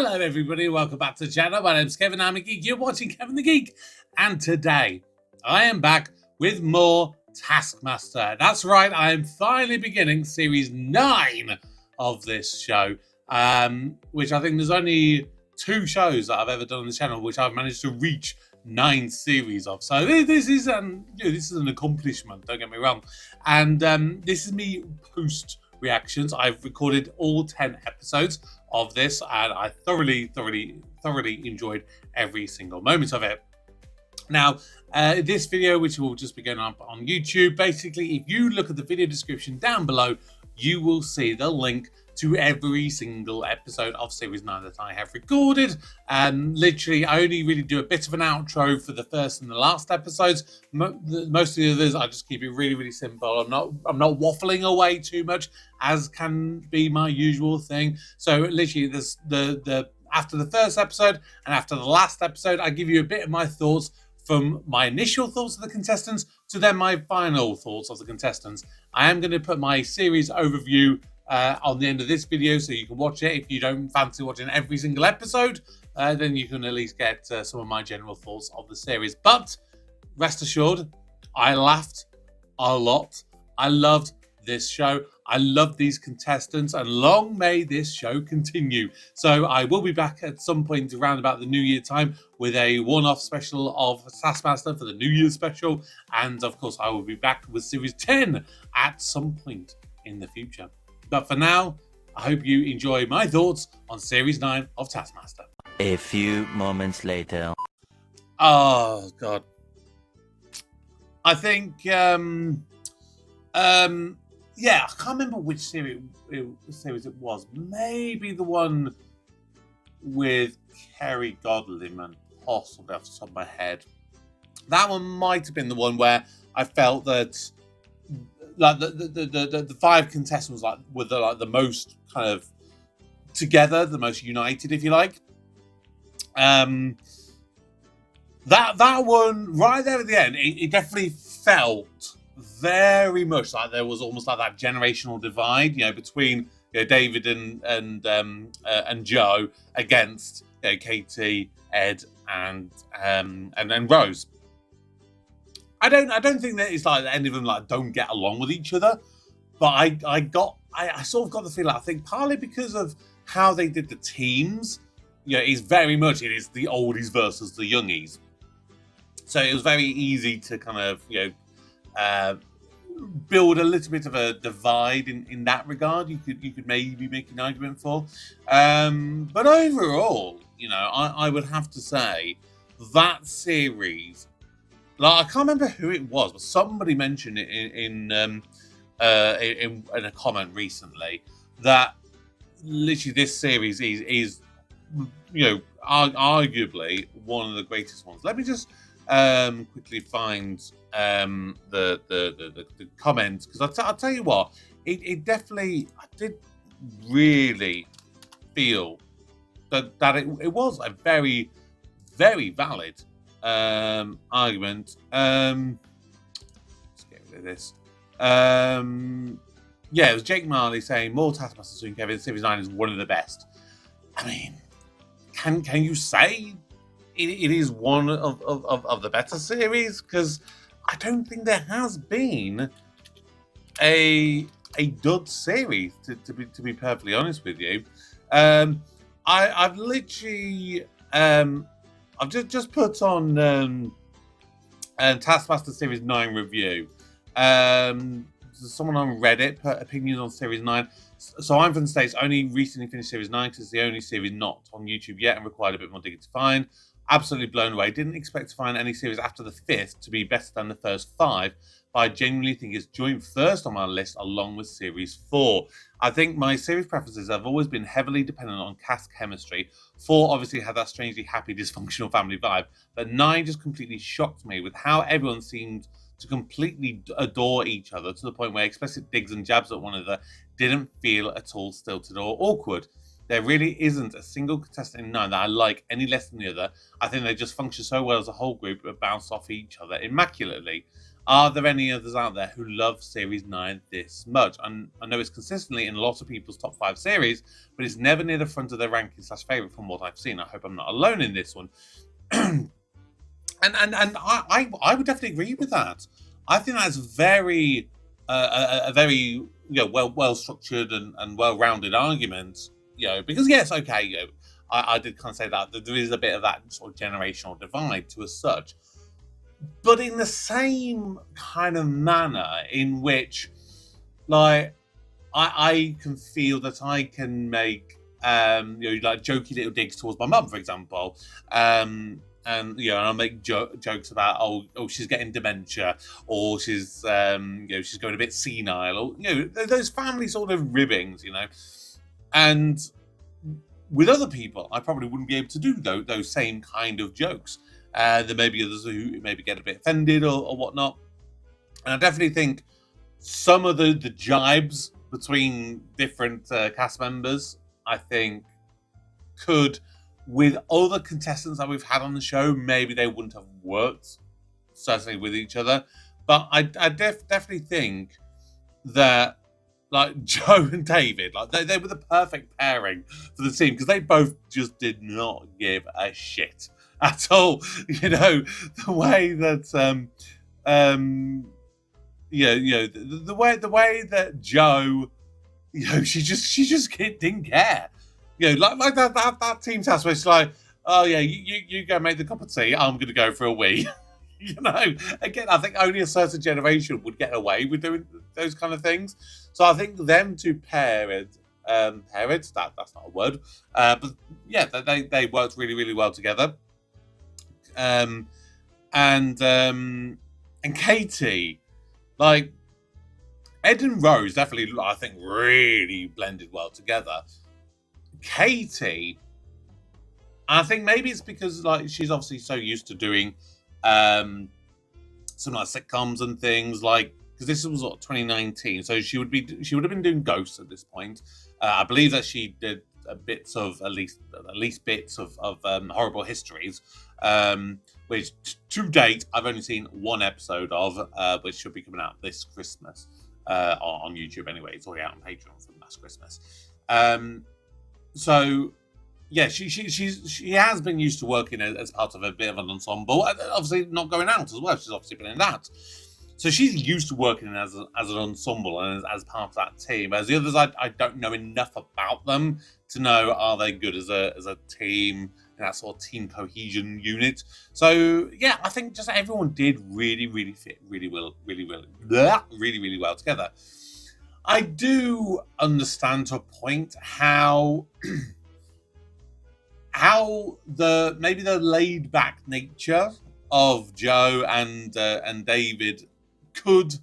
Hello everybody, welcome back to the channel. My name's Kevin, I'm a geek. You're watching Kevin the Geek. And today, I am back with more Taskmaster. That's right, I am finally beginning Series 9 of this show. Which I think there's only 2 shows that I've ever done on the channel which I've managed to reach 9 series of. So this is an accomplishment, don't get me wrong. And this is me post reactions. I've recorded all 10 episodes of this and I thoroughly enjoyed every single moment of it. Now, this video, which will just be going up on YouTube, basically, if you look at the video description down below, you will see the link to every single episode of Series 9 that I have recorded. Literally, I only really do a bit of an outro for the first and the last episodes. Most of the others, I just keep it really simple. I'm not waffling away too much, as can be my usual thing. So literally, this after the first episode and after the last episode, I give you a bit of my thoughts, from my initial thoughts of the contestants to then my final thoughts of the contestants. I am going to put my series overview on the end of this video, so you can watch it. If you don't fancy watching every single episode, then you can at least get some of my general thoughts of the series. But rest assured, I laughed a lot. I loved this show. I love these contestants, and long may this show continue. So I will be back at some point around about the New Year time with a one-off special of Taskmaster for the New Year special. And of course, I will be back with Series 10 at some point in the future. But for now, I hope you enjoy my thoughts on Series 9 of Taskmaster. A few moments later. Oh, God. I think, yeah, I can't remember which series it was. Maybe the one with Kerry Godliman, possibly off the top of my head. That one might have been the one where I felt that, like, the 5 contestants were the most kind of together, the most united, if you like. That one right there at the end, it definitely felt very much like there was almost like that generational divide, between David and Joe against Katy, Ed, and Rose. I don't think that it's like any of them don't get along with each other, but I sort of got the feeling, I think partly because of how they did the teams, it's very much, it is the oldies versus the youngies. So it was very easy to kind of, build a little bit of a divide in that regard. You could maybe make an argument for. But overall, I would have to say that series, I can't remember who it was, but somebody mentioned it in a comment recently that literally this series is arguably one of the greatest ones. Let me just quickly find the comments, because I'll tell you what, it definitely, I did really feel that it was a very valid argument. Let's get rid of this. Yeah, it was Jake Marley saying more Taskmaster soon, Kevin. Series 9 is one of the best. I mean, can you say it is one of the better series? Because I don't think there has been a dud series, to be perfectly honest with you. I've literally I've just put on Taskmaster Series 9 review. Someone on Reddit put opinions on Series 9. So I'm from the States, only recently finished Series 9 because it's the only series not on YouTube yet and required a bit more digging to find. Absolutely blown away. Didn't expect to find any series after the 5th to be better than the first 5, but I genuinely think it's joint first on my list along with Series 4. I think my series preferences have always been heavily dependent on cast chemistry. 4 obviously had that strangely happy, dysfunctional family vibe, but 9 just completely shocked me with how everyone seemed to completely adore each other, to the point where explicit digs and jabs at one another didn't feel at all stilted or awkward. There really isn't a single contestant in 9 that I like any less than the other. I think they just function so well as a whole group and bounce off each other immaculately. Are there any others out there who love Series 9 this much? And I know it's consistently in a lot of people's top 5 series, but it's never near the front of their ranking/favourite from what I've seen. I hope I'm not alone in this one. and I would definitely agree with that. I think that's very a very well structured and well rounded argument. Because yes, okay, I did kind of say that there is a bit of that sort of generational divide to as such. But in the same kind of manner in which, like, I can feel that I can make, like jokey little digs towards my mum, for example, and I'll make jokes about oh she's getting dementia, or she's she's going a bit senile, or those family sort of ribbings, and with other people, I probably wouldn't be able to do those same kind of jokes. There may be others who maybe get a bit offended or whatnot. And I definitely think some of the jibes between different cast members, I think, could, with other contestants that we've had on the show, maybe they wouldn't have worked, certainly with each other. But I definitely think that, like, Joe and David, like they were the perfect pairing for the team, because they both just did not give a shit at all. The way that the way that Joe, she just didn't care. Like that team task where it's like, oh yeah, you go make the cup of tea, I'm gonna go for a wee. Again, I think only a certain generation would get away with doing those kind of things. So I think them two parents, that's not a word, but yeah, they worked really, really well together. And Katy, like, Ed and Rose definitely, I think, really blended well together. Katy, I think maybe it's because, like, she's obviously so used to doing some like sitcoms and things, like, because this was 2019, so she would have been doing Ghosts at this point. I believe that she did at least bits of Horrible Histories, which to date I've only seen one episode of, which should be coming out this Christmas on YouTube anyway. It's already out on Patreon for last Christmas. So yeah, she has been used to working as part of a bit of an ensemble, and obviously not going out as well. She's obviously been in that. So she's used to working as an ensemble and as part of that team. As the others, I don't know enough about them to know, are they good as a team, in that sort of team cohesion unit. So yeah, I think just everyone did really, really fit really well together. I do understand to a point how maybe the laid back nature of Joe and David could,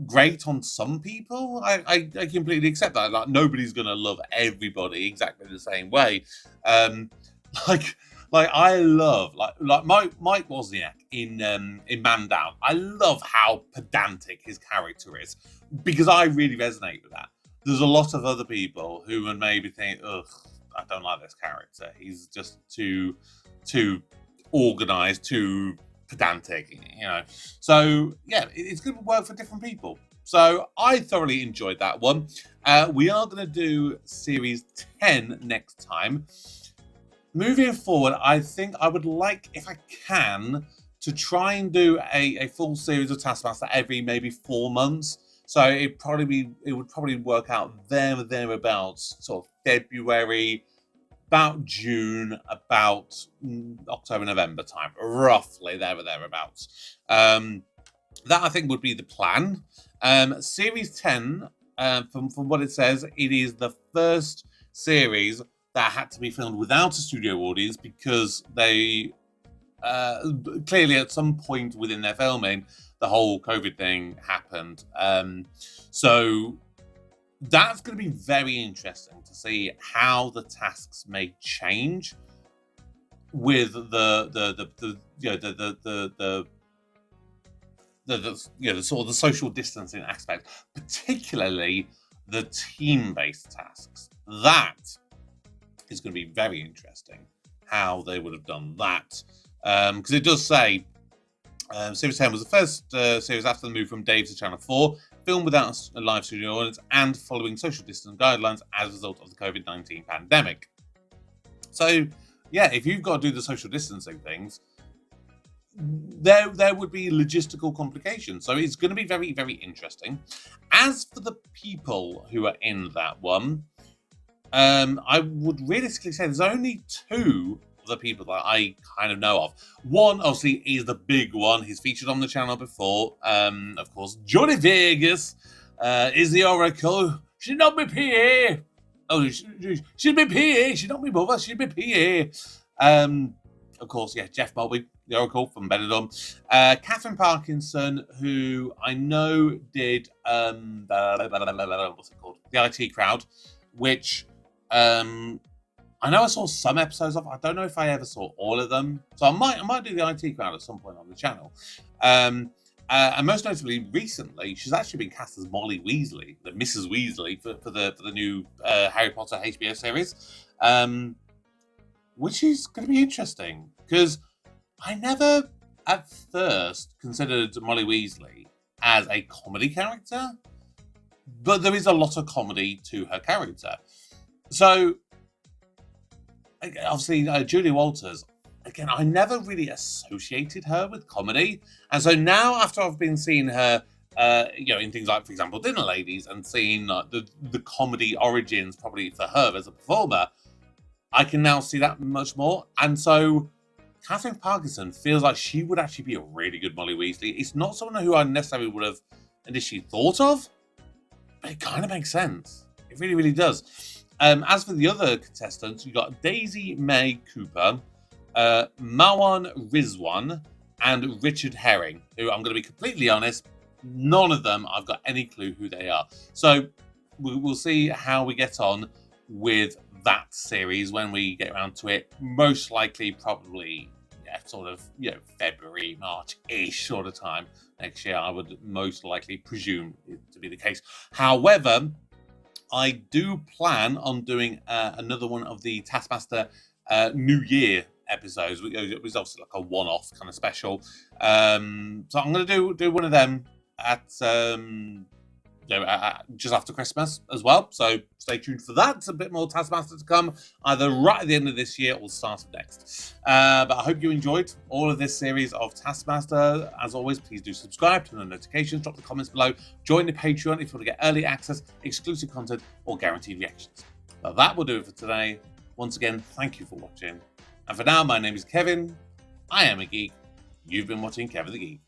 grate on some people. I completely accept that. Like, nobody's gonna love everybody exactly the same way. Like I love like Mike Wozniak in Man Down. I love how pedantic his character is, because I really resonate with that. There's a lot of other people who would maybe think, ugh, I don't like this character. He's just too organized, too pedantic, So yeah, it's going to work for different people. So I thoroughly enjoyed that one. We are going to do series 10 next time. Moving forward, I think I would like, if I can, to try and do a full series of Taskmaster every maybe 4 months. So it would probably work out thereabouts, sort of February, about June, about October, November time, roughly thereabouts. That I think would be the plan. Series 10, from what it says, it is the first series that had to be filmed without a studio audience, because they clearly at some point within their filming, the whole COVID thing happened. So that's going to be very interesting to see how the tasks may change with the sort of the social distancing aspect, particularly the team-based tasks. That is going to be very interesting how they would have done that, because it does say Series 10 was the first series after the move from Davies to Channel 4, filmed without a live studio audience and following social distance guidelines as a result of the COVID-19 pandemic. So, yeah, if you've got to do the social distancing things, there would be logistical complications. So it's going to be very, very interesting. As for the people who are in that one, I would realistically say there's only two of the people that I kind of know of. One, obviously, is the big one. He's featured on the channel before. Of course, Johnny Vegas is the Oracle. She's not my PA. Oh, she's my PA. She's not my mother. She's my PA. Of course, yeah, Jeff Mulvey, the Oracle from Baddiel. Catherine Parkinson, who I know did what's it called? The IT Crowd, which I know I saw some episodes of. I don't know if I ever saw all of them, so I might do the IT Crowd at some point on the channel. And most notably, recently, she's actually been cast as Molly Weasley, the Mrs. Weasley, for the new Harry Potter HBO series, which is going to be interesting because I never at first considered Molly Weasley as a comedy character, but there is a lot of comedy to her character. So, obviously, Julia Walters, again, I never really associated her with comedy. And so now, after I've been seeing her, in things like, for example, Dinner Ladies, and seeing the comedy origins probably for her as a performer, I can now see that much more. And so, Catherine Parkinson feels like she would actually be a really good Molly Weasley. It's not someone who I necessarily would have initially thought of, but it kind of makes sense. It really, really does. As for the other contestants, you've got Daisy May Cooper, Marwan Rizwan, and Richard Herring, who I'm going to be completely honest, none of them I've got any clue who they are. So we'll see how we get on with that series when we get around to it. Most likely, probably, February, March-ish sort of time next year. I would most likely presume it to be the case. However, I do plan on doing another one of the Taskmaster New Year episodes. It was obviously like a one-off kind of special. So I'm going to do one of them at just after Christmas as well. So stay tuned for that. It's a bit more Taskmaster to come, either right at the end of this year or the start of next. But I hope you enjoyed all of this series of Taskmaster. As always, please do subscribe, turn on notifications, drop the comments below, join the Patreon if you want to get early access, exclusive content, or guaranteed reactions. Well, that will do it for today. Once again, thank you for watching. And for now, my name is Kevin. I am a geek. You've been watching Kevin the Geek.